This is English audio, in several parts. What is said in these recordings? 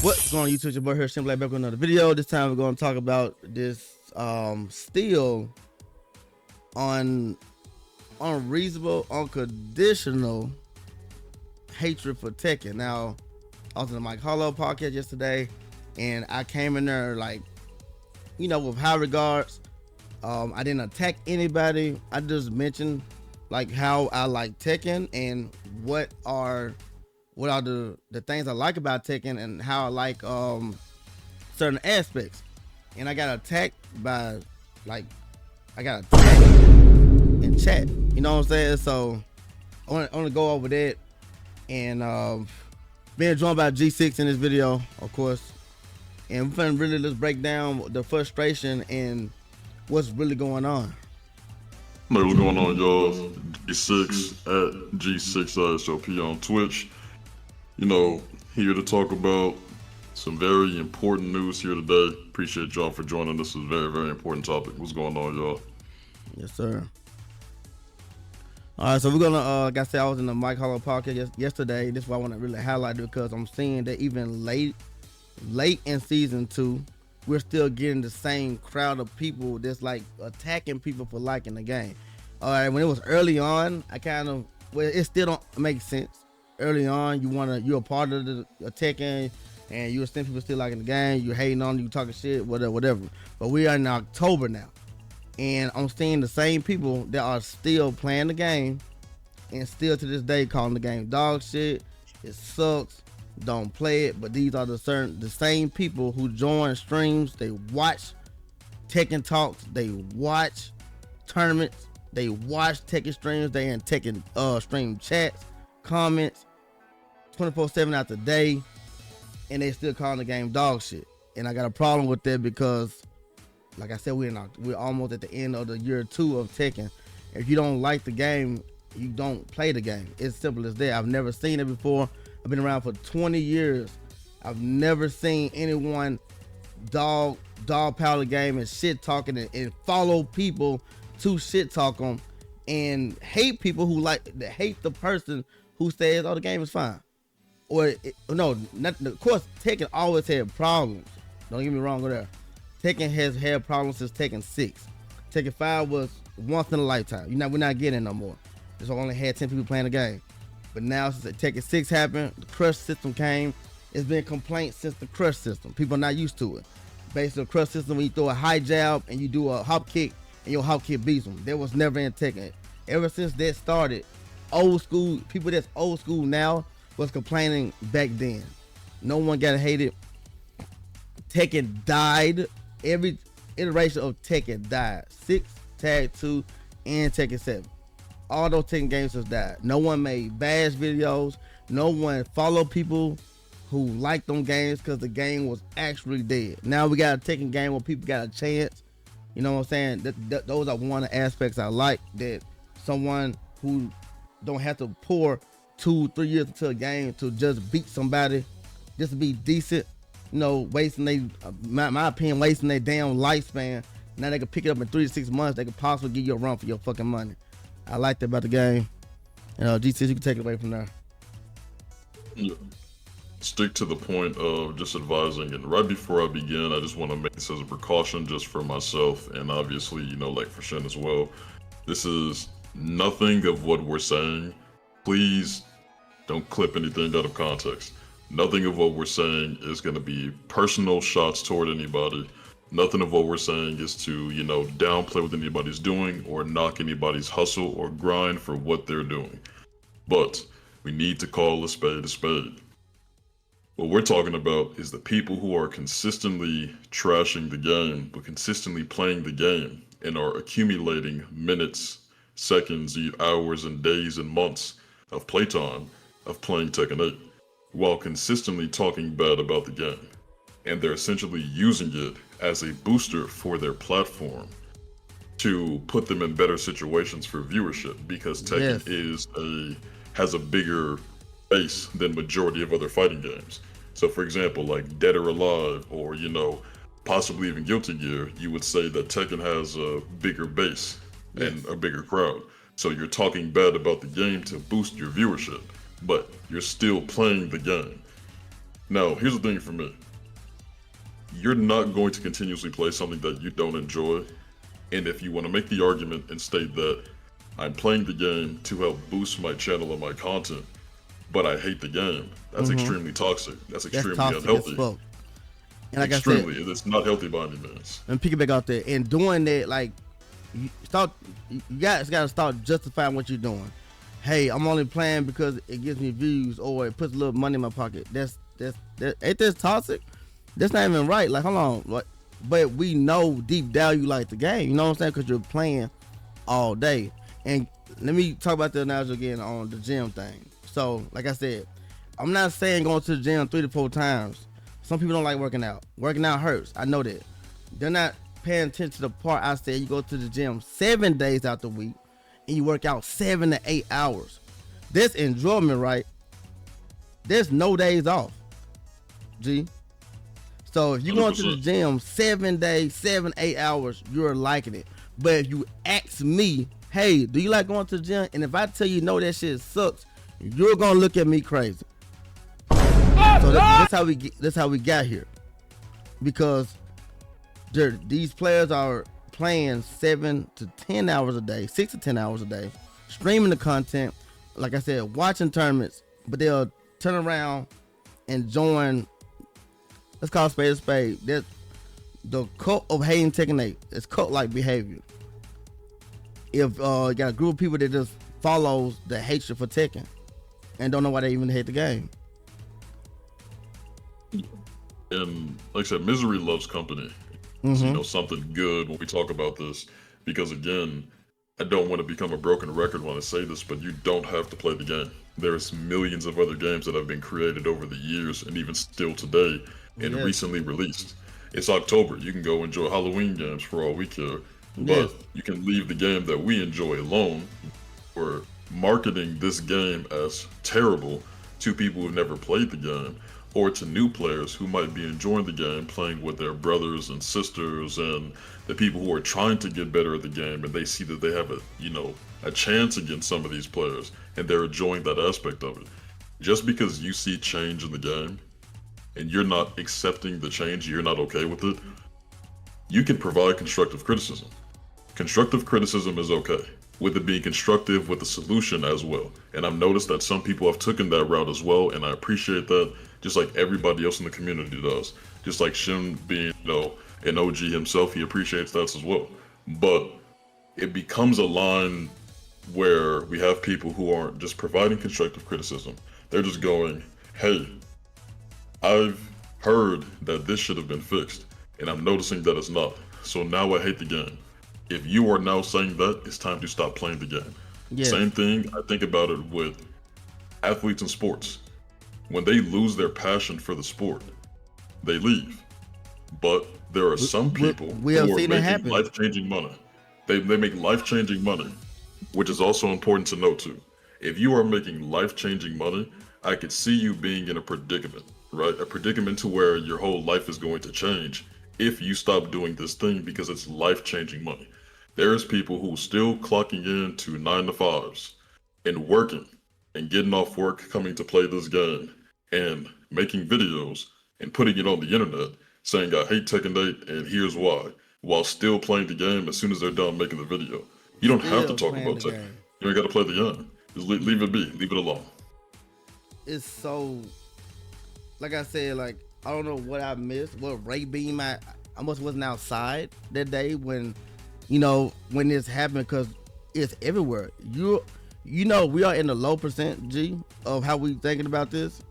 What's going on YouTube? It's your boy here, ShinFolk, back with another video. This time we're going to talk about this still unreasonable, unconditional hatred for Tekken. Now, I was in the Mike Hollow podcast yesterday, and I came in there like, you know, with high regards. I didn't attack anybody. I just mentioned like how I like Tekken and what are the things I like about Tekken and how I like certain aspects. And I got attacked by I got attacked in chat. You know what I'm saying? So I want to go over that and being joined by G6 in this video, of course. And we're gonna really just break down the frustration and what's really going on. Hey, what's going on, y'all? G6 at G6ISOP on Twitch. You know, here to talk about some very important news here today. Appreciate y'all for joining. This is a very, very important topic. What's going on, y'all? Yes, sir. All right, so we're gonna, like I said, I was in the Mike Hollow podcast yesterday. This is why I want to really highlight it, because I'm seeing that even late in season 2, we're still getting the same crowd of people that's like attacking people for liking the game. All right, when it was early on, it still don't make sense. Early on, you're a part of the Tekken, and you're seeing people still liking the game. You're hating on, you talking shit, whatever. But we are in October now, and I'm seeing the same people that are still playing the game, and still to this day calling the game dog shit. It sucks. Don't play it. But these are the same people who join streams. They watch Tekken talks. They watch tournaments. They watch Tekken streams. They in Tekken stream chats, comments, 24/7 out the day, and they still calling the game dog shit. And I got a problem with that because, like I said, we're almost at the end of the year 2 of Tekken. If you don't like the game, you don't play the game. It's simple as that. I've never seen it before. I've been around for 20 years. I've never seen anyone dog pile the game and shit talking and follow people to shit talk them and hate people who hate the person who says, "Oh, the game is fine." Of course, Tekken always had problems. Don't get me wrong with that. Tekken has had problems since Tekken 6. Tekken 5 was once in a lifetime. We're not getting it no more. It's only had 10 people playing the game. But now since Tekken 6 happened, the crush system came. It's been complaints since the crush system. People are not used to it. Basically, the crush system, when you throw a high jab and you do a hop kick and your hop kick beats them. That was never in Tekken. Ever since that started, old school people that's old school now was complaining back then. No one got hated. Tekken died. Every iteration of Tekken died. 6, Tag 2, and Tekken 7. All those Tekken games just died. No one made bash videos. No one followed people who liked them games because the game was actually dead. Now we got a Tekken game where people got a chance. You know what I'm saying? Those are one of the aspects I like, that someone who don't have to pour 2-3 years into a game to just beat somebody, just to be decent, wasting my opinion, wasting their damn lifespan. Now they can pick it up in 3 to 6 months. They could possibly give you a run for your fucking money. I like that about the game. G6, you can take it away from there. Yeah. Stick to the point of just advising, and right before I begin, I just want to make this as a precaution just for myself and obviously, like for Shin as well. This is nothing of what we're saying. Please don't clip anything out of context. Nothing of what we're saying is going to be personal shots toward anybody. Nothing of what we're saying is to, downplay what anybody's doing or knock anybody's hustle or grind for what they're doing. But we need to call a spade a spade. What we're talking about is the people who are consistently trashing the game, but consistently playing the game and are accumulating minutes, seconds, hours, and days and months of playtime of playing Tekken 8, while consistently talking bad about the game. And they're essentially using it as a booster for their platform to put them in better situations for viewership, because Tekken has a bigger base than majority of other fighting games. So for example, like Dead or Alive, or possibly even Guilty Gear, you would say that Tekken has a bigger base and a bigger crowd. So you're talking bad about the game to boost your viewership, but you're still playing the game. Now, here's the thing for me. You're not going to continuously play something that you don't enjoy. And if you want to make the argument and state that I'm playing the game to help boost my channel and my content, but I hate the game, that's extremely toxic. That's extremely toxic unhealthy. as fuck. And like Extremely. I said, It's not healthy by any means. and piggyback out there and doing that, like you gotta start justifying what you're doing. Hey, I'm only playing because it gives me views or it puts a little money in my pocket. That's ain't this toxic? That's not even right. Like, hold on, like, but we know deep down you like the game. You know what I'm saying? Because you're playing all day. And let me talk about the analogy again on the gym thing. So, like I said, I'm not saying going to the gym 3 to 4 times. Some people don't like working out. Working out hurts. I know that. They're not paying attention to the part I said. You go to the gym 7 days out the week and you work out 7 to 8 hours. That's enjoyment, right? There's no days off. G. So if you're going to the gym 7 days, 7, 8 hours, you're liking it. But if you ask me, hey, do you like going to the gym? And if I tell you no, that shit sucks, you're gonna look at me crazy. So that's how we got here, because these players are playing 7 to 10 hours a day, 6 to 10 hours a day, streaming the content. Like I said, watching tournaments, but they'll turn around and join. Let's call a spade. That's the cult of hating Tekken 8. It's cult-like behavior. If you got a group of people that just follows the hatred for Tekken and don't know why they even hate the game. And like I said, misery loves company. It's, you know, something good when we talk about this, because again, I don't want to become a broken record when I say this, but you don't have to play the game. There's millions of other games that have been created over the years and even still today and recently released. It's October. You can go enjoy Halloween games for all we care, but you can leave the game that we enjoy alone. We're marketing this game as terrible to people who've never played the game, or to new players who might be enjoying the game, playing with their brothers and sisters and the people who are trying to get better at the game, and they see that they have a chance against some of these players and they're enjoying that aspect of it. Just because you see change in the game and you're not accepting the change, you're not okay with it, you can provide constructive criticism. Constructive criticism is okay, with it being constructive with a solution as well. And I've noticed that some people have taken that route as well, and I appreciate that, just like everybody else in the community does. Just like Shin being, an OG himself, he appreciates that as well. But it becomes a line where we have people who aren't just providing constructive criticism. They're just going, hey, I've heard that this should have been fixed, and I'm noticing that it's not. So now I hate the game. If you are now saying that, it's time to stop playing the game. Yes. Same thing, I think about it with athletes in sports. When they lose their passion for the sport, they leave. But there are some people who are making life-changing money. They make life-changing money, which is also important to note too. If you are making life-changing money, I could see you being in a predicament, right? A predicament to where your whole life is going to change if you stop doing this thing, because it's life-changing money. There's people who still clocking in to 9 to 5s and working and getting off work, coming to play this game and making videos and putting it on the internet saying, I hate Tekken 8 and here's why, while still playing the game as soon as they're done making the video. You don't have to talk about Tekken. You ain't got to play the game. Just leave it be. Leave it alone. It's so, like I said, like, I don't know what I missed, what ray beam I must wasn't outside that day when this happened, because it's everywhere. We are in the low percent, G, of how we thinking about this.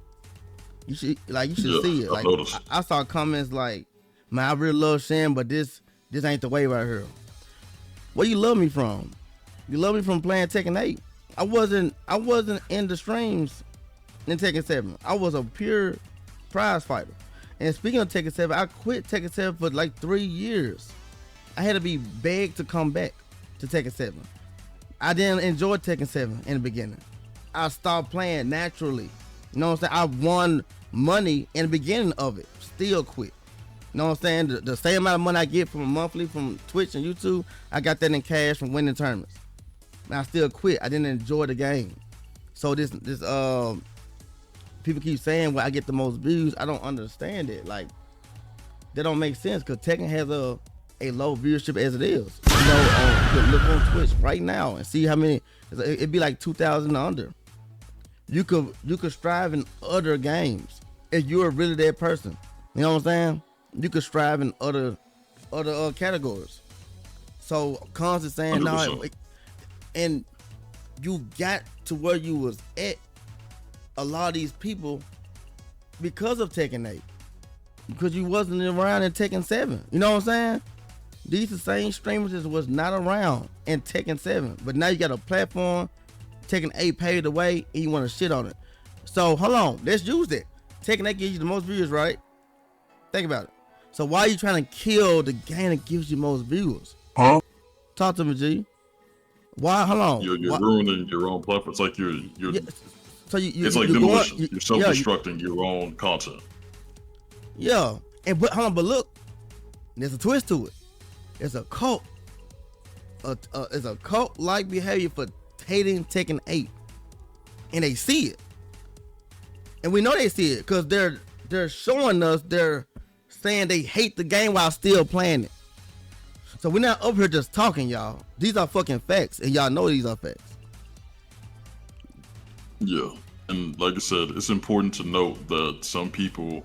You should see it. Like, I saw comments like, man, I really love Shin, but this ain't the way right here. Where you love me from? You love me from playing Tekken 8. I wasn't in the streams in Tekken 7. I was a pure prize fighter. And speaking of Tekken 7, I quit Tekken 7 for like 3 years. I had to be begged to come back to Tekken 7. I didn't enjoy Tekken 7 in the beginning. I stopped playing naturally. You know what I'm saying? I won money in the beginning of it. Still quit. You know what I'm saying? The same amount of money I get from monthly from Twitch and YouTube, I got that in cash from winning tournaments. And I still quit. I didn't enjoy the game. So this people keep saying, well, I get the most views. I don't understand it. Like, that don't make sense because Tekken has a low viewership as it is. You know, look on Twitch right now and see how many. It'd be like 2,000 under. You could strive in other games if you're really that person. You know what I'm saying? You could strive in other categories. So Cons is saying no, and you got to where you was at. A lot of these people because of Tekken 8, because you wasn't around in Tekken 7. You know what I'm saying? These the same streamers that was not around in Tekken 7, but now you got a platform. Tekken 8 paved the way, and you want to shit on it. So hold on, let's use that. Tekken 8 gives you the most views, right? Think about it. So why are you trying to kill the game that gives you most viewers? Huh? Talk to me, G. Why? Hold on. You're ruining your own platform. It's like you're. Yeah. So it's like demolition. You're self-destructing your own content. Yeah, and but hold on, but look, there's a twist to it. It's a cult. It's a cult-like behavior for hating Tekken 8, and they see it, and we know they see it because they're showing us. They're saying they hate the game while still playing it. So we're not up here just talking, y'all. These are fucking facts, and y'all know these are facts. Yeah, and like I said, it's important to note that some people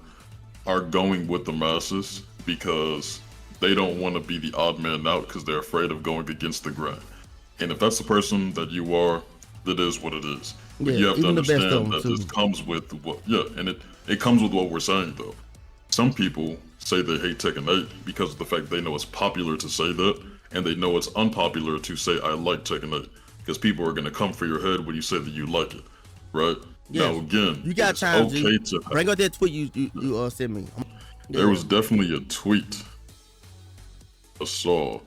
are going with the masses because they don't want to be the odd man out because they're afraid of going against the grain. And if that's the person that you are, that is what it is. But you have to understand that this comes with what, and it comes with what we're saying though. Some people say they hate Tekken 8 because of the fact they know it's popular to say that, and they know it's unpopular to say I like Tekken 8 because people are going to come for your head when you say that you like it, right? Yes. Now again, you got time, okay to bring out that tweet you sent me. There was definitely a tweet I saw,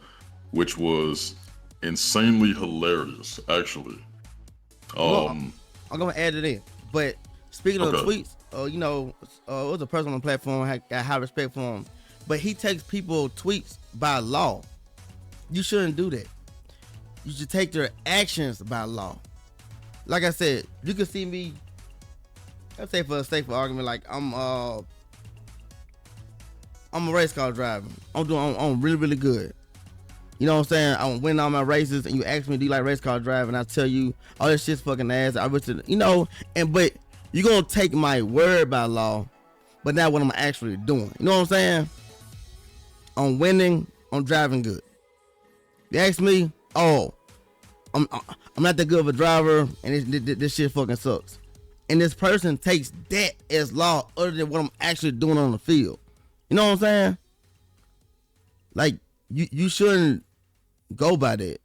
which was insanely hilarious, actually. I'm gonna add it in. But speaking of tweets, you know, it was a person on the platform. I got high respect for him, but he takes people tweets by law. You shouldn't do that. You should take their actions by law. Like I said, you can see me. Let's say for a sake of argument, like I'm a race car driver. I'm really, really good. You know what I'm saying? I'm winning all my races, and you ask me, do you like race car driving? I tell you, oh, this shit's fucking ass. I wish it, you know, but you're gonna take my word by law, but not what I'm actually doing. You know what I'm saying? I'm winning, I'm driving good. You ask me, oh, I'm not that good of a driver, and this shit fucking sucks. And this person takes that as law other than what I'm actually doing on the field. You know what I'm saying? Like, you shouldn't go by that.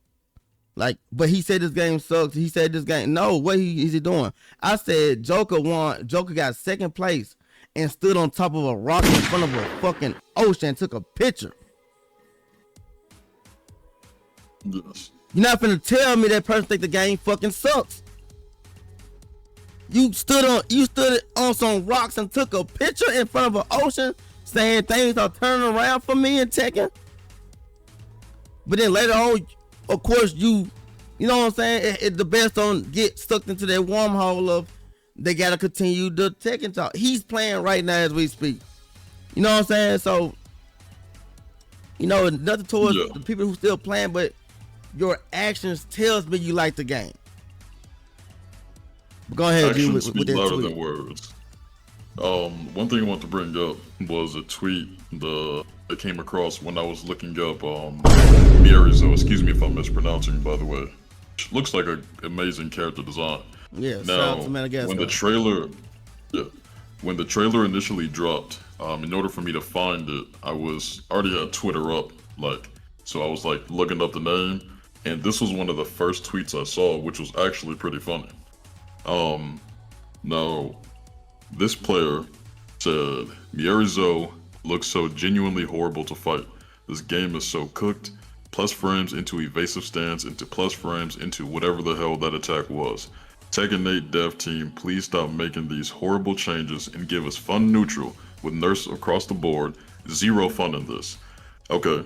Like, but he said this game sucks. He said this game. No, what is he doing? I said Joker won. Joker got second place and stood on top of a rock in front of a fucking ocean and took a picture. Yes. You're not finna tell me that person think the game fucking sucks. You stood on some rocks and took a picture in front of an ocean saying things are turning around for me in Tekken. But then later on, of course, you know what I'm saying? It's the best on get stuck into that wormhole of they gotta continue the Tekken talk. He's playing right now as we speak. You know what I'm saying? So, you know, nothing towards the people who still playing, but your actions tells me you like the game. Go ahead, Actions with speak that louder tweet. than words. One thing I want to bring up was a tweet that came across when I was looking up Mierizo. Excuse me if I'm mispronouncing, by the way. Looks like an amazing character design. Yeah. Now, when the trailer initially dropped, in order for me to find it, I already had Twitter up, so I was looking up the name, and this was one of the first tweets I saw, which was actually pretty funny. Now, this player said, Mierizo looks so genuinely horrible to fight. This game is so cooked. Plus frames into evasive stance into plus frames into whatever the hell that attack was. Tekken 8 dev team, please stop making these horrible changes and give us fun neutral with nurse across the board. Zero fun in this. Okay,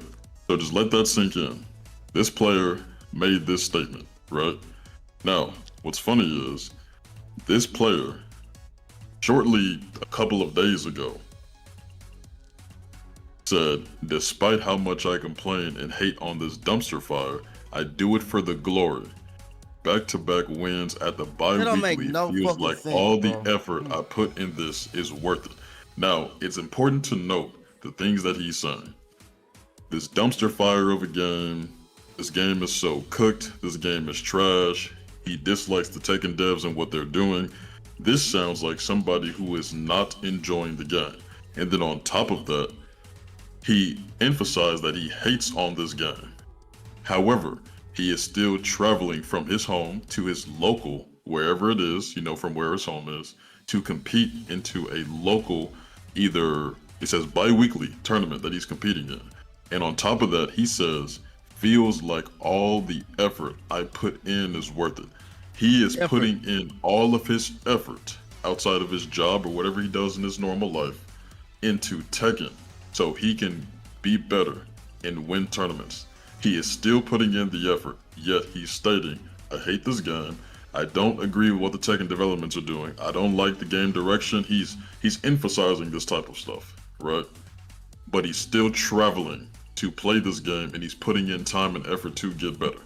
so just let that sink in. This player made this statement, right? Now, what's funny is, this player shortly a couple of days ago, said, despite how much I complain and hate on this dumpster fire, I do it for the glory. Back-to-back wins at the That don't make bi-weekly no feels fucking like sense, all the bro. effort I put in this is worth it. Now, it's important to note the things that he's saying. This dumpster fire of a game, this game is so cooked, this game is trash, he dislikes the Tekken devs and what they're doing. This sounds like somebody who is not enjoying the game. And then on top of that, he emphasized that he hates on this game. However, he is still traveling from his home to his local, wherever it is, from where his home is, to compete into a local, either, it says bi-weekly tournament that he's competing in. And on top of that, he says, feels like all the effort I put in is worth it. He is putting in all of his effort outside of his job or whatever he does in his normal life into Tekken so he can be better and win tournaments. He is still putting in the effort, yet he's stating, I hate this game. I don't agree with what the Tekken developments are doing. I don't like the game direction. He's emphasizing this type of stuff, right? But he's still traveling to play this game and he's putting in time and effort to get better.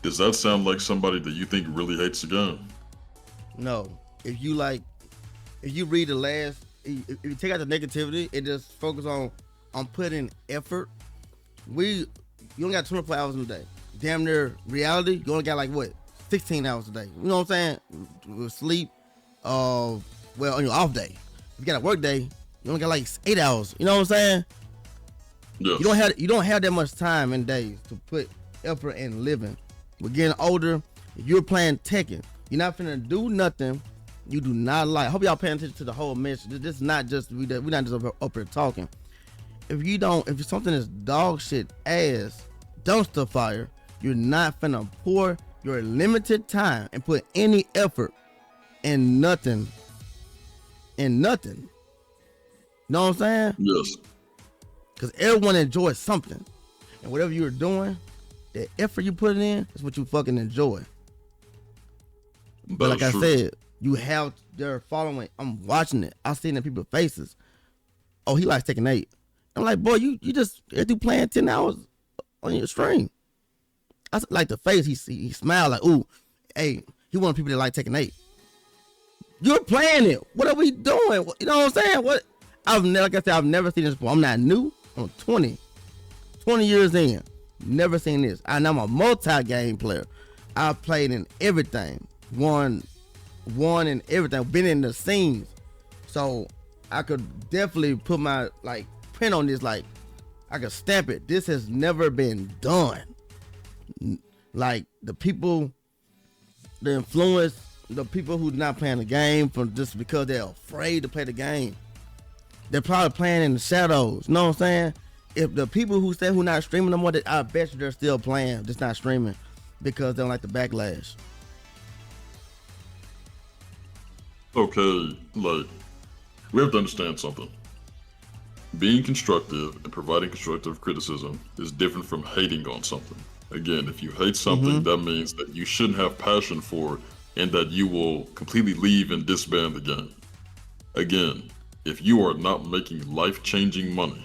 Does that sound like somebody that you think really hates the game? No. If you read the last, if you take out the negativity and just focus on putting effort, you only got 24 hours in a day. Damn near reality, you only got 16 hours a day. You know what I'm saying? With sleep, on your off day. If you got a work day, you only got 8 hours. You know what I'm saying? Yes. You don't have that much time in days to put effort in living. We're getting older. If you're playing Tekken, you're not finna do nothing you do not like. I hope y'all paying attention to the whole message. This is not just we're not just up here talking. If something is dog shit ass dumpster fire, you're not finna pour your limited time and put any effort in nothing. You know what I'm saying? Yes. Because everyone enjoys something. And whatever you're doing, the effort you put in is what you fucking enjoy. But like I said, they're following. I'm watching it. I see it in people's faces. Oh, he likes Tekken 8. I'm like, boy, you just playing 10 hours on your stream. I like the face. He smiled like, ooh, hey, he want people that like Tekken 8. You're playing it. What are we doing? You know what I'm saying? Like I said, I've never seen this before. I'm not new. I'm 20 years in. Never seen this. I'm a multi-game player. I've played in everything. Won in everything. Been in the scenes. So I could definitely put my print on this. I could stamp it. This has never been done. The people, the influence, the people who's not playing the game from just because they're afraid to play the game. They're probably playing in the shadows. You know what I'm saying? If the people who say who not streaming no more, I bet you they're still playing, just not streaming because they don't like the backlash. Okay, we have to understand something. Being constructive and providing constructive criticism is different from hating on something. Again, if you hate something, that means that you shouldn't have passion for it and that you will completely leave and disband the game. Again, if you are not making life-changing money,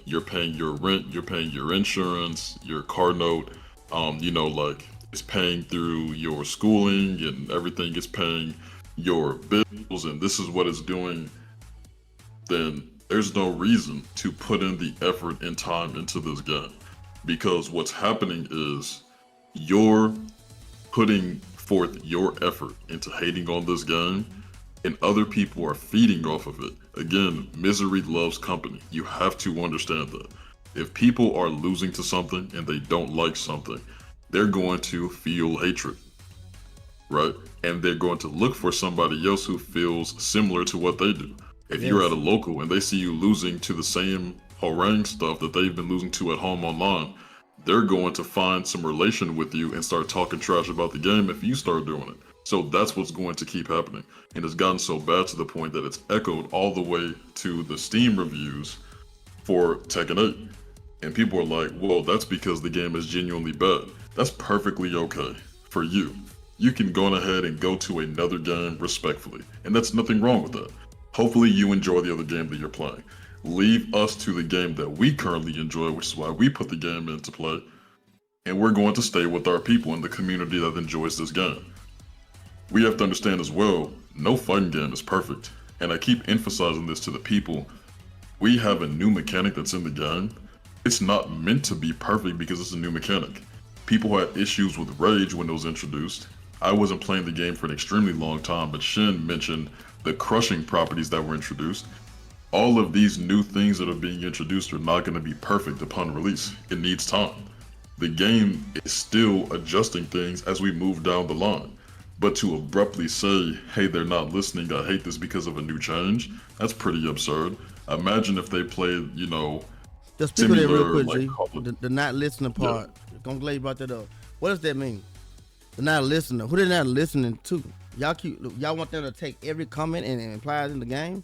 you're paying your rent, you're paying your insurance, your car note, it's paying through your schooling and everything, it's paying your bills, and this is what it's doing, then there's no reason to put in the effort and time into this game. Because what's happening is you're putting forth your effort into hating on this game, and other people are feeding off of it. Again, misery loves company. You have to understand that. If people are losing to something and they don't like something, they're going to feel hatred, right? And they're going to look for somebody else who feels similar to what they do. If you're at a local and they see you losing to the same harangue stuff that they've been losing to at home online, they're going to find some relation with you and start talking trash about the game if you start doing it. So that's what's going to keep happening. And it's gotten so bad to the point that it's echoed all the way to the Steam reviews for Tekken 8. And people are like, well, that's because the game is genuinely bad. That's perfectly okay for you. you can go ahead and go to another game respectfully. And that's nothing wrong with that. Hopefully you enjoy the other game that you're playing. Leave us to the game that we currently enjoy, which is why we put the game into play. And we're going to stay with our people in the community that enjoys this game. We have to understand as well, no fighting game is perfect. And I keep emphasizing this to the people. We have a new mechanic that's in the game. It's not meant to be perfect because it's a new mechanic. People had issues with rage when it was introduced. I wasn't playing the game for an extremely long time, but Shin mentioned the crushing properties that were introduced. All of these new things that are being introduced are not going to be perfect upon release. It needs time. The game is still adjusting things as we move down the line. But to abruptly say, hey, they're not listening, I hate this because of a new change, that's pretty absurd. Imagine if they played, you know, just speak of that real quick, like, G. The not listening part. Yeah. I'm glad you brought that up. What does that mean? The not listening. Who they not listening to? Y'all want them to take every comment and imply it in the game?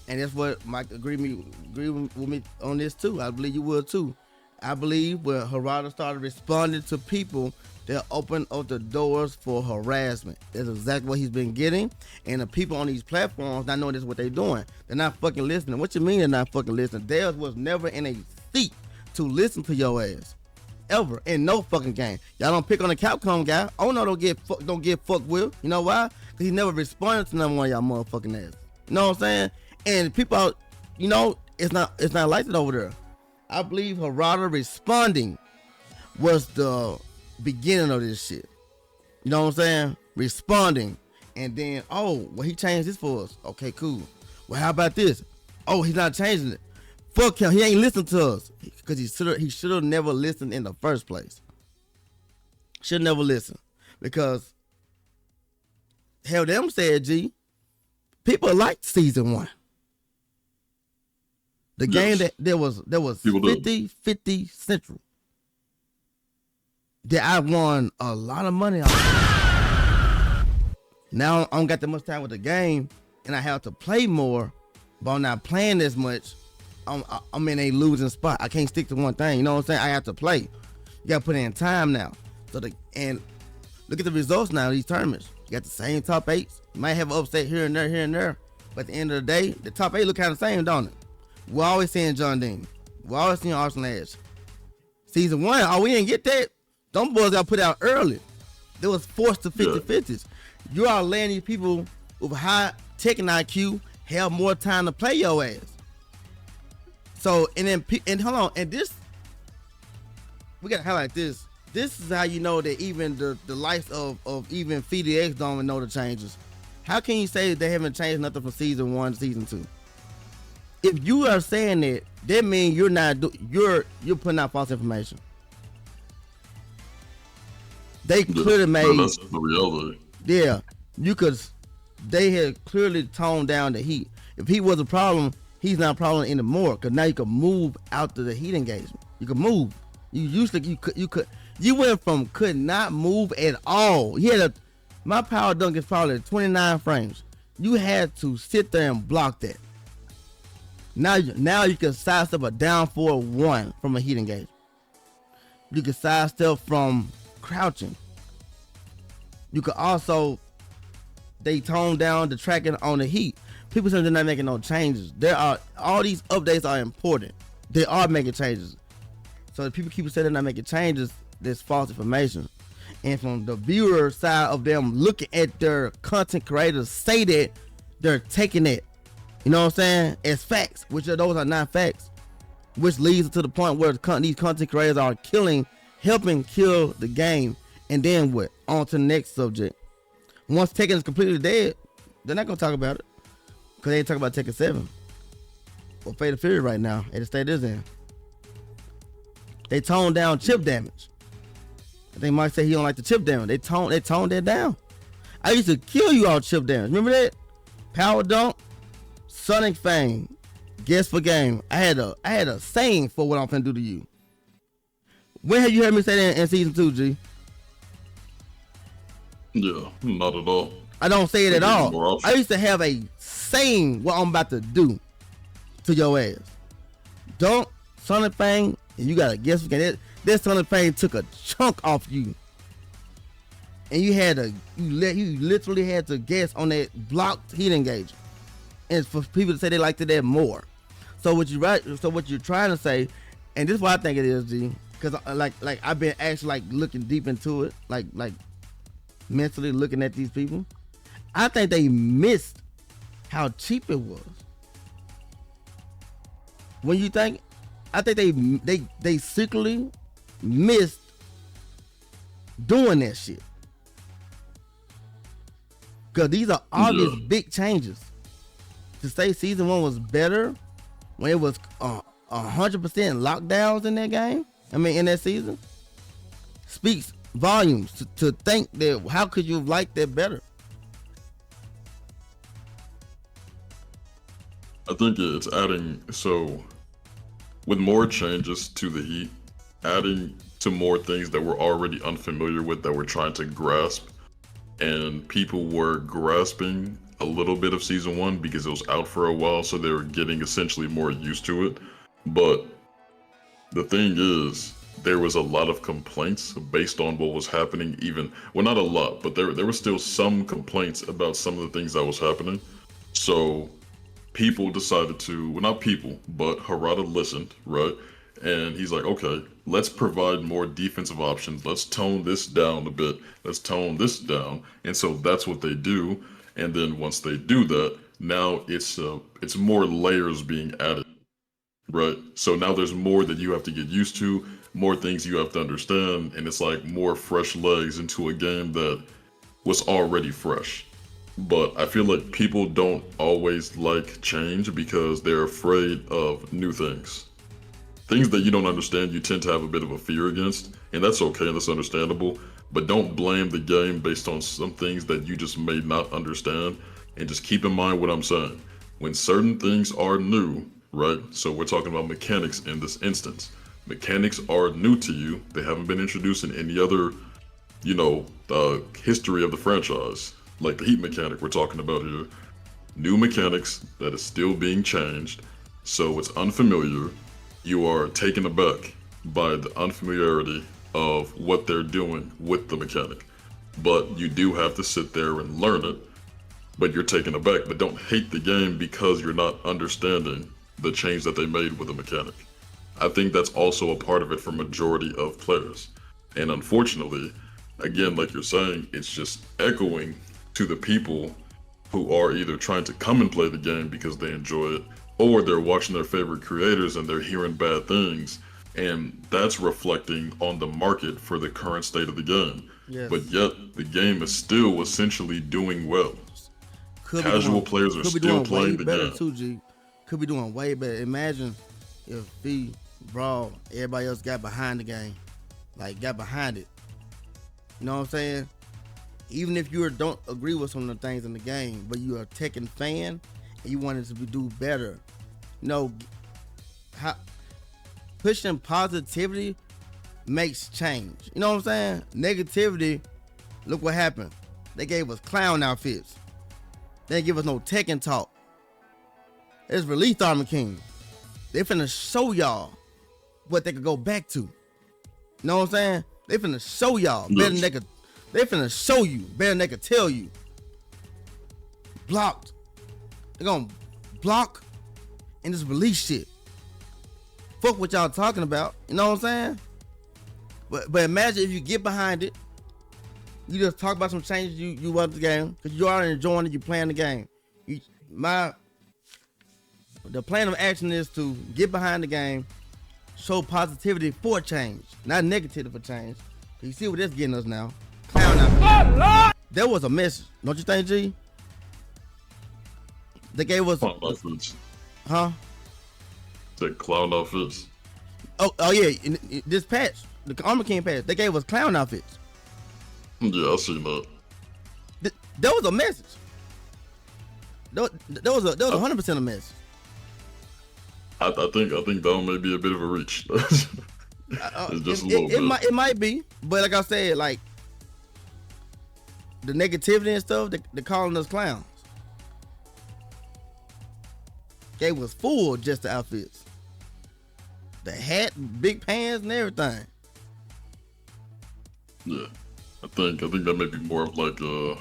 And that's what Mike agree with me on this too. I believe you would too. I believe when Harada started responding to people, they opened up the doors for harassment. That's exactly what he's been getting. And the people on these platforms not knowing this is what they're doing. They're not fucking listening. What you mean they're not fucking listening? Theirs was never in a seat to listen to your ass. Ever. In no fucking game. Y'all don't pick on the Capcom guy. Oh no, don't get fucked with. You know why? Because he never responded to none of y'all motherfucking ass. You know what I'm saying? And people out, you know, it's not like that over there. I believe Harada responding was the beginning of this shit. You know what I'm saying? Responding. And then, oh, well, he changed this for us. Okay, cool. Well, how about this? Oh, he's not changing it. Fuck him. He ain't listened to us. Because he should have never listened in the first place. Should never listen. Because, hell, them said, G, people liked season 1. The game that was 50-50 Central. That I won a lot of money off. Now I don't got that much time with the game, and I have to play more, but I'm not playing as much. I'm in a losing spot. I can't stick to one thing. You know what I'm saying? I have to play. You got to put in time now. And look at the results now of these tournaments. You got the same top 8s. You might have an upset here and there, but at the end of the day, the top 8 look kind of the same, don't it? We're always seeing John Dean. We're always seeing Arsenal Edge. Season 1, oh, we didn't get that. Them boys got put out early. They was forced to 50-50s. You are letting these people with high Tekken IQ have more time to play your ass. So, and hold on, and this, we gotta highlight this. This is how you know that even the likes of even FDX don't even know the changes. How can you say they haven't changed nothing from season 1 to season 2? If you are saying that means you're putting out false information. They could have made. That's the reality. Yeah, they had clearly toned down the heat. If heat was a problem, he's not a problem anymore. Cause now you can move out to the heat engagement. You can move. You went from could not move at all. My power dunk is probably 29 frames. You had to sit there and block that. Now you can sidestep a down 4-1 from a heat engagement. You can sidestep from crouching. You could also, they tone down the tracking on the heat. People say they're not making no changes. All these updates are important. They are making changes. So if people keep saying they're not making changes, there's false information. And from the viewer side of them looking at their content creators say that, they're taking it, you know what I'm saying, as facts, which those are not facts, which leads to the point where these content creators are helping kill the game. And then what? On to the next subject. Once Tekken is completely dead, they're not gonna talk about it, because they ain't talking about Tekken 7 or Fatal Fury right now at the state is in. They toned down chip damage. I think Mike said he don't like the chip damage. They toned that down. I used to kill you all chip damage. Remember that? Power dunk, Sonic Fang, guess for game. I had a saying for what I'm finna do to you. When have you heard me say that in season 2, G? Yeah, not at all. I don't say it at all. I used to have a saying what I'm about to do to your ass. Dunk, Sonic Fang, and you gotta guess for game. That Sonic Fang took a chunk off you. and you literally had to guess on that blocked heat engager, and for people to say they liked it that more. So what you're trying to say, and this is what I think it is, G, because like I've been actually like looking deep into it, like mentally looking at these people. I think they missed how cheap it was. When you think, I think they secretly missed doing that shit. Cause these are obvious big changes. To say season 1 was better when it was 100% lockdowns in that game, in that season, speaks volumes to think that how could you have liked that better? I think it's adding, so with more changes to the heat, adding to more things that we're already unfamiliar with that we're trying to grasp, and people were grasping a little bit of season 1 because it was out for a while, so they were getting essentially more used to it. But the thing is, there was a lot of complaints based on what was happening, well, not a lot, but there were still some complaints about some of the things that was happening. So people decided to, well, not people, but Harada listened, right? And he's like, okay, let's provide more defensive options. Let's tone this down a bit. Let's tone this down. And so that's what they do. And then once they do that, now it's more layers being added, right? So now there's more that you have to get used to, more things you have to understand, and it's like more fresh legs into a game that was already fresh. But I feel like people don't always like change because they're afraid of new things. Things that you don't understand, you tend to have a bit of a fear against, and that's okay and that's understandable. But don't blame the game based on some things that you just may not understand. And just keep in mind what I'm saying. When certain things are new, right? So we're talking about mechanics in this instance. Mechanics are new to you. They haven't been introduced in any other, history of the franchise. Like the heat mechanic we're talking about here. New mechanics that is still being changed. So it's unfamiliar. You are taken aback by the unfamiliarity of what they're doing with the mechanic. But you do have to sit there and learn it. But you're taken aback. But don't hate the game because you're not understanding the change that they made with the mechanic. I think that's also a part of it for majority of players. And unfortunately, again, like you're saying, it's just echoing to the people who are either trying to come and play the game because they enjoy it, or they're watching their favorite creators and they're hearing bad things, and that's reflecting on the market for the current state of the game. Yes. But yet, the game is still essentially doing well. Casual players are still playing the game. Too, G. Could be doing way better. Imagine if V, Brawl, everybody else got behind the game, got behind it. You know what I'm saying? Even if you don't agree with some of the things in the game, but you're a Tekken fan and you want it to do better, pushing positivity makes change. You know what I'm saying? Negativity, look what happened. They gave us clown outfits. They didn't give us no Tekken talk. It's released Armor King. They finna show y'all what they could go back to. You know what I'm saying? They finna show y'all better than they could. They finna show you better than they could tell you. Blocked. They're gonna block and just release shit. Fuck what y'all talking about. You know what I'm saying? But imagine if you get behind it, you just talk about some changes you want the game, because you are enjoying it, you playing the game. The plan of action is to get behind the game, show positivity for change, not negativity for change. You see what that's getting us now. Clown out. There was a message, don't you think, G? They gave us. Huh? That clown outfits. Oh yeah, in this patch, the Armor King patch, they gave us clown outfits. Yeah, I seen that. There was a message. There was 100% a message. I think that may be a bit of a reach. It's just a little bit. It might be, but like I said, like the negativity and stuff, they're calling us clowns. They was full just the outfits, the hat, big pants, and everything. Yeah. I think that may be more of like a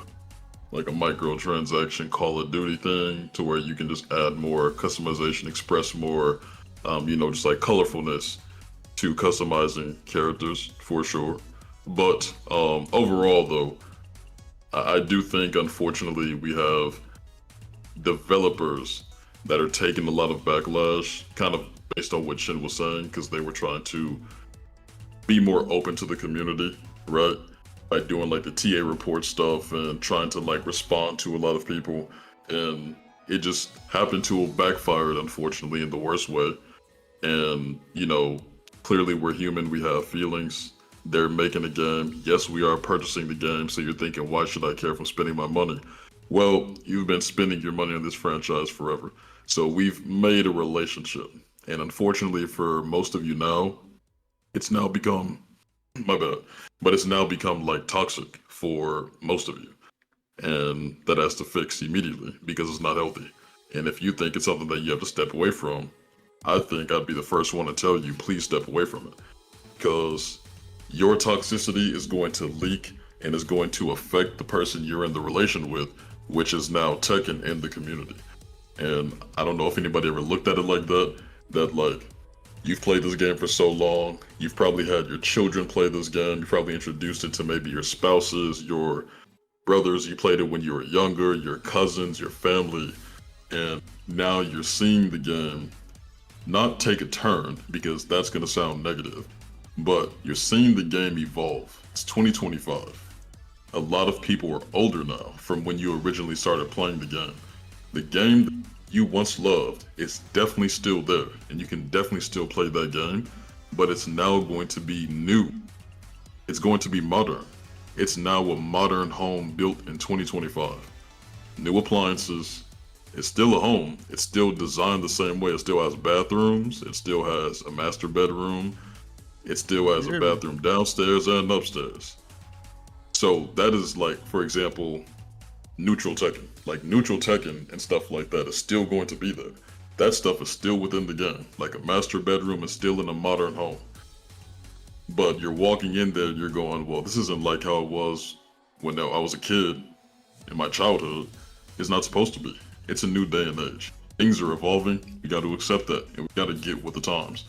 microtransaction Call of Duty thing, to where you can just add more customization, express more, just like colorfulness to customizing characters for sure. But overall, though, I do think unfortunately we have developers that are taking a lot of backlash, kind of based on what Shin was saying, because they were trying to be more open to the community, right? By doing like the TA report stuff and trying to like respond to a lot of people. And it just happened to have backfired, unfortunately, in the worst way. And, clearly we're human, we have feelings. They're making a game. Yes, we are purchasing the game. So you're thinking, why should I care if I'm spending my money? Well, you've been spending your money on this franchise forever. So we've made a relationship. And unfortunately for most of you now, it's now become, my bad, but it's now become like toxic for most of you. And that has to fix immediately because it's not healthy. And if you think it's something that you have to step away from, I think I'd be the first one to tell you, please step away from it. Because your toxicity is going to leak and is going to affect the person you're in the relation with, which is now Tekken in the community. And I don't know if anybody ever looked at it like that like, you've played this game for so long, you've probably had your children play this game, you probably introduced it to maybe your spouses, your brothers, you played it when you were younger, your cousins, your family, and now you're seeing the game not take a turn, because that's going to sound negative, but you're seeing the game evolve. It's 2025. A lot of people are older now from when you originally started playing the game. The game that you once loved is definitely still there, and you can definitely still play that game, but it's now going to be new. It's going to be modern. It's now a modern home built in 2025. New appliances. It's still a home. It's still designed the same way. It still has bathrooms. It still has a master bedroom. It still has a bathroom downstairs and upstairs. So that is like, for example, neutral Tekken. Like neutral Tekken and stuff like that is still going to be there. That stuff is still within the game. Like a master bedroom is still in a modern home. But you're walking in there, you're going, well, this isn't like how it was when I was a kid in my childhood. It's not supposed to be. It's a new day and age. Things are evolving. We got to accept that, and we got to get with the times.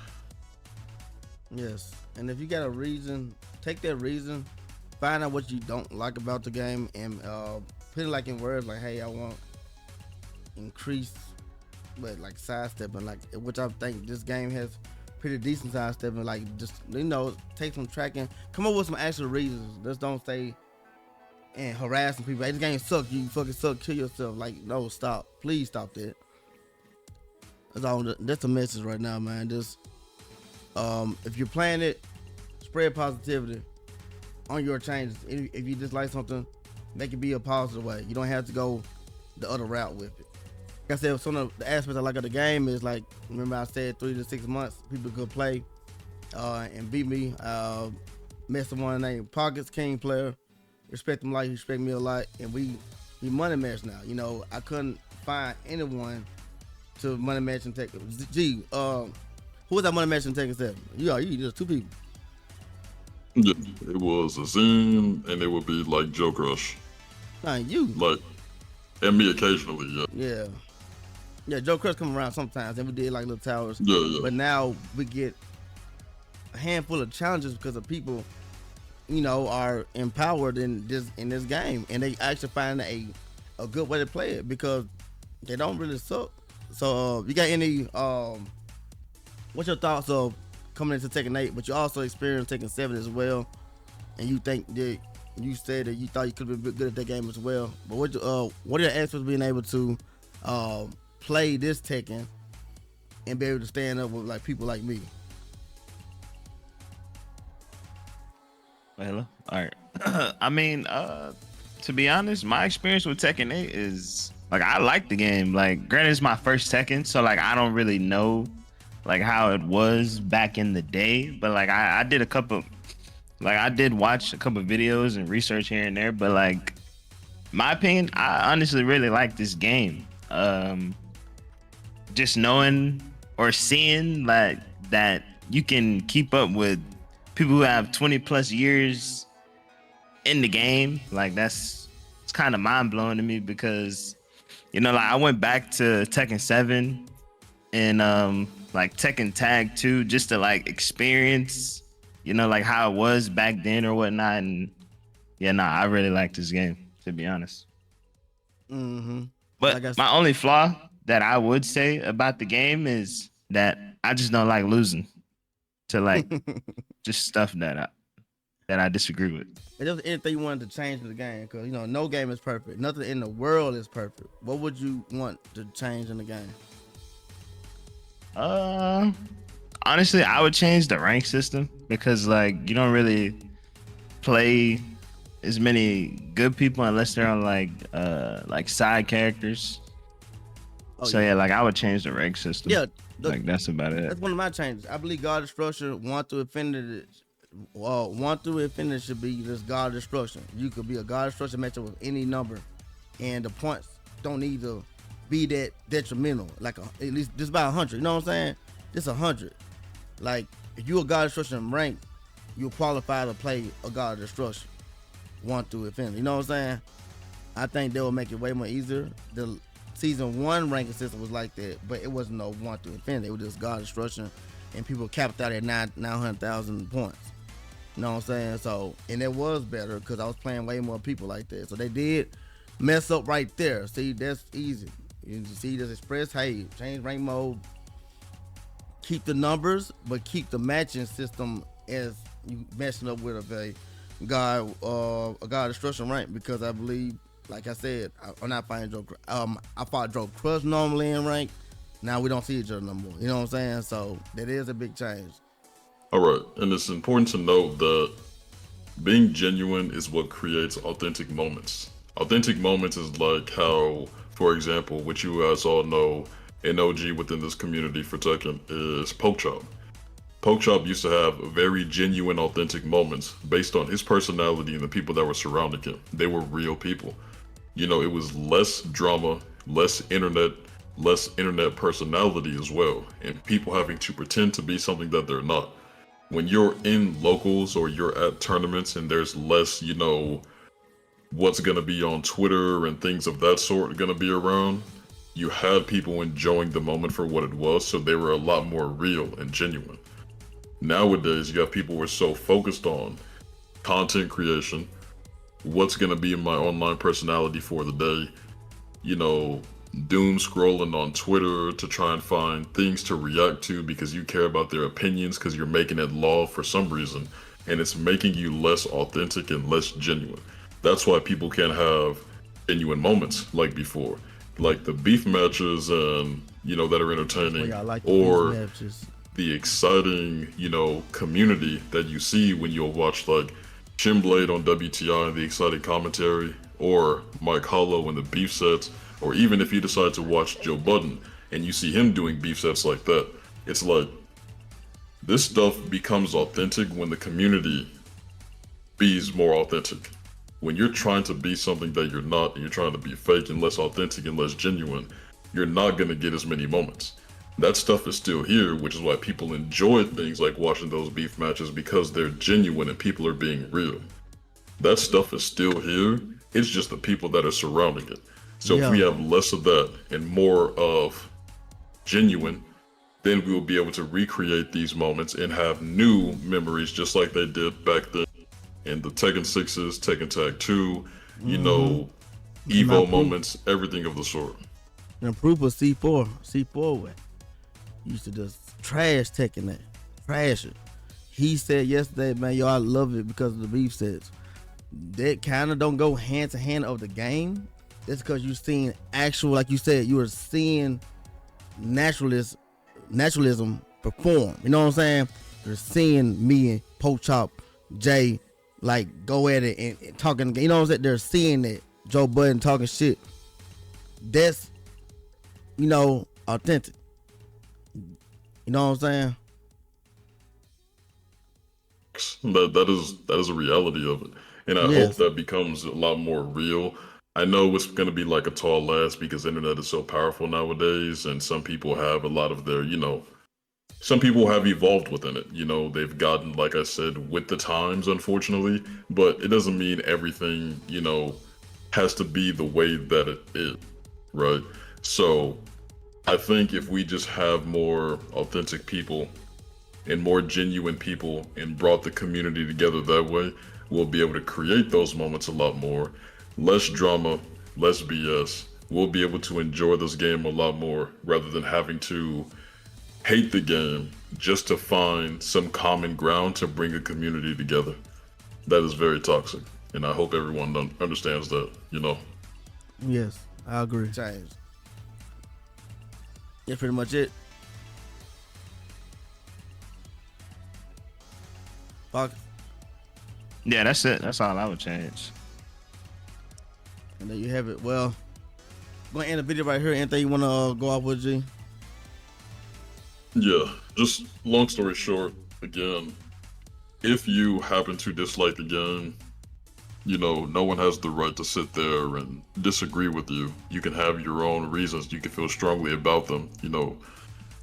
Yes, and if you got a reason, take that reason, find out what you don't like about the game, and put it like in words like, hey, I want increase, but like sidestepping, like, which I think this game has pretty decent sidestepping, like just, take some tracking, come up with some actual reasons. Just don't stay and harassing people. Hey, this game suck, you fucking suck, kill yourself. Like, no, stop. Please stop that. That's the message right now, man. Just if you're playing it, spread positivity on your changes. If you dislike something, make it be a positive way. You don't have to go the other route with it. Like I said, some of the aspects I like of the game is, like, remember I said 3 to 6 months people could play and beat me. Met someone named Pockets King player. Respect him like he respect me a lot, and we money match now. I couldn't find anyone to money match and Tekken. Gee, who was that money match in Tekken 7? You just 2 people. Yeah, it was a Zine, and it would be like Joe Crush. Nah, you. Like, and me occasionally, yeah. Yeah, Joe Crush come around sometimes, and we did like little towers. Yeah. But now we get a handful of challenges because of people are empowered in this game, and they actually find a good way to play it because they don't really suck. So you got any what's your thoughts of coming into Tekken 8, but you also experienced Tekken 7 as well, and you think that you said that you thought you could have been good at that game as well, but what are your aspects of being able to play this Tekken and be able to stand up with like people like me? Hello. All right. I mean, to be honest, my experience with Tekken 8 is like, I like the game. Like, granted, it's my first Tekken, so like I don't really know like how it was back in the day. But like I did I did watch a couple videos and research here and there. But like, my opinion, I honestly really like this game. Just knowing or seeing that you can keep up with people who have 20 plus years in the game. Like it's kind of mind blowing to me because, you know, like I went back to Tekken 7 and like Tekken Tag 2 just to like experience, you know, like how it was back then or whatnot. And yeah, nah, I really like this game, to be honest. Mm-hmm. But my only flaw that I would say about the game is that I just don't like losing to like just stuff that I disagree with. If there's anything you wanted to change in the game, because you know no game is perfect, nothing in the world is perfect. What would you want to change in the game? Honestly, I would change the rank system because like you don't really play as many good people unless they're on like side characters. Oh, so yeah, like I would change the rank system. Yeah, like that's about it. That's one of my changes. I believe God Destruction 1 through Infinity. 1 through Infinity should be just God Destruction. You could be a God Destruction matchup with any number, and the points don't need to be that detrimental. Like at least just about 100. You know what I'm saying? Just 100. Like if you a God Destruction rank, you'll qualify to play a God Destruction 1 through Infinity. You know what I'm saying? I think they will make it way more easier. The season 1 ranking system was like that, but it wasn't no 1 through Infinity. It was just God Destruction, and people capped out at 900,000 points. You know what I'm saying? So, and it was better because I was playing way more people like that. So they did mess up right there. See, that's easy. You see, just express, hey, change rank mode, keep the numbers, but keep the matching system as you messing up with a God Destruction rank, because I believe, like I said, I'm not fighting Joe. I fought Joe Crush normally in rank. Now we don't see each other no more. You know what I'm saying? So that is a big change. All right, and it's important to note that being genuine is what creates authentic moments. Authentic moments is like how, for example, which you guys all know, an OG within this community for Tekken is Pokechop. Pokechop used to have very genuine, authentic moments based on his personality and the people that were surrounding him. They were real people. You know, it was less drama, less internet personality as well, and people having to pretend to be something that they're not. When you're in locals or you're at tournaments and there's less, you know, what's going to be on Twitter and things of that sort going to be around, you had people enjoying the moment for what it was, so they were a lot more real and genuine. Nowadays, you have people who are so focused on content creation, what's going to be my online personality for the day, you know, doom scrolling on Twitter to try and find things to react to because you care about their opinions because you're making it law for some reason, and it's making you less authentic and less genuine. That's why people can't have genuine moments like before, like the beef matches and, you know, that are entertaining, or the exciting, you know, community that you see when you'll watch like Shinblade on WTI and the exciting commentary, or Mike Hollow and the beef sets, or even if you decide to watch Joe Budden and you see him doing beef sets like that, it's like this stuff becomes authentic when the community bees more authentic. When you're trying to be something that you're not, and you're trying to be fake and less authentic and less genuine, you're not going to get as many moments. That stuff is still here, which is why people enjoy things like watching those beef matches, because they're genuine and people are being real. That stuff is still here. It's just the people that are surrounding it. So if we have less of that and more of genuine, then we will be able to recreate these moments and have new memories just like they did back then in the Tekken 6s, Tekken Tag 2, you know, Evo moments, everything of the sort. And proof of C4. C4 used to just trash Tekken that. Trash it. He said yesterday, man, yo, I love it because of the beef sets. That kind of don't go hand to hand of the game. It's because you're seeing actual, like you said, you were seeing naturalism perform. You know what I'm saying? You're seeing me and Pokechop, Jay, like go at it and talking. You know what I'm saying? They're seeing that Joe Budden talking shit. That's, you know, authentic. You know what I'm saying? That is a reality of it, and I hope that becomes a lot more real. I know it's going to be like a tall ask because the internet is so powerful nowadays, and some people have a lot of their, you know, some people have evolved within it. You know, they've gotten, like I said, with the times, unfortunately, but it doesn't mean everything, you know, has to be the way that it is, right? So I think if we just have more authentic people and more genuine people and brought the community together that way, we'll be able to create those moments a lot more. Less drama, less BS. We'll be able to enjoy this game a lot more rather than having to hate the game just to find some common ground to bring a community together. That is very toxic, and I hope everyone understands that, you know. Yes, I agree. James. That's pretty much it. Fuck. Yeah, that's it. That's all I would change. And there you have it. Well, I'm gonna end the video right here. Anything you wanna go off with, G? Yeah, just long story short, again, if you happen to dislike the game, you know, no one has the right to sit there and disagree with you. You can have your own reasons. You can feel strongly about them. You know,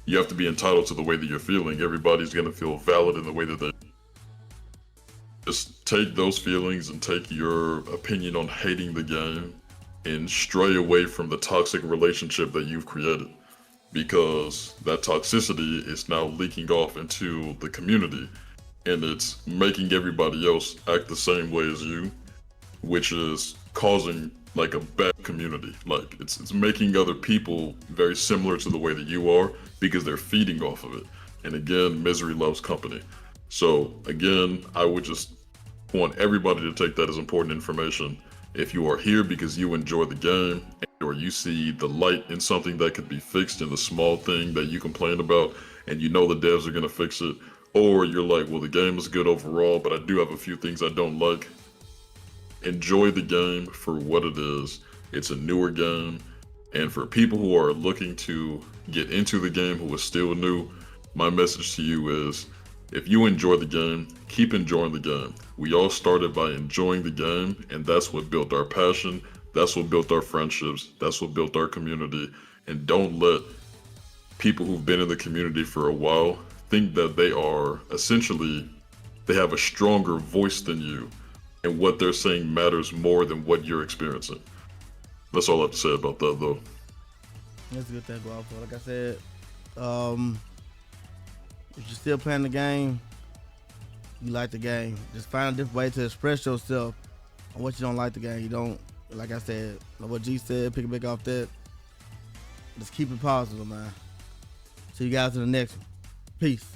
you have to be entitled to the way that you're feeling. Everybody's going to feel valid in the way that they just take those feelings and take your opinion on hating the game and stray away from the toxic relationship that you've created, because that toxicity is now leaking off into the community and it's making everybody else act the same way as you, which is causing like a bad community. Like it's making other people very similar to the way that you are because they're feeding off of it. And again, misery loves company. So again, I would just want everybody to take that as important information. If you are here because you enjoy the game or you see the light in something that could be fixed in the small thing that you complain about and you know the devs are going to fix it, or you're like, well, the game is good overall, but I do have a few things I don't like, enjoy the game for what it is. It's a newer game, and for people who are looking to get into the game who are still new, my message to you is, if you enjoy the game, keep enjoying the game. We all started by enjoying the game, and that's what built our passion, that's what built our friendships, that's what built our community. And don't let people who've been in the community for a while think that they are essentially, they have a stronger voice than you, and what they're saying matters more than what you're experiencing. That's all I have to say about that, though. That's a good thing to go out for. Like I said, if you're still playing the game, you like the game, just find a different way to express yourself on what you don't like the game. You don't, like I said, like what G said, pick it back off that. Just keep it positive, man. See you guys in the next one. Peace.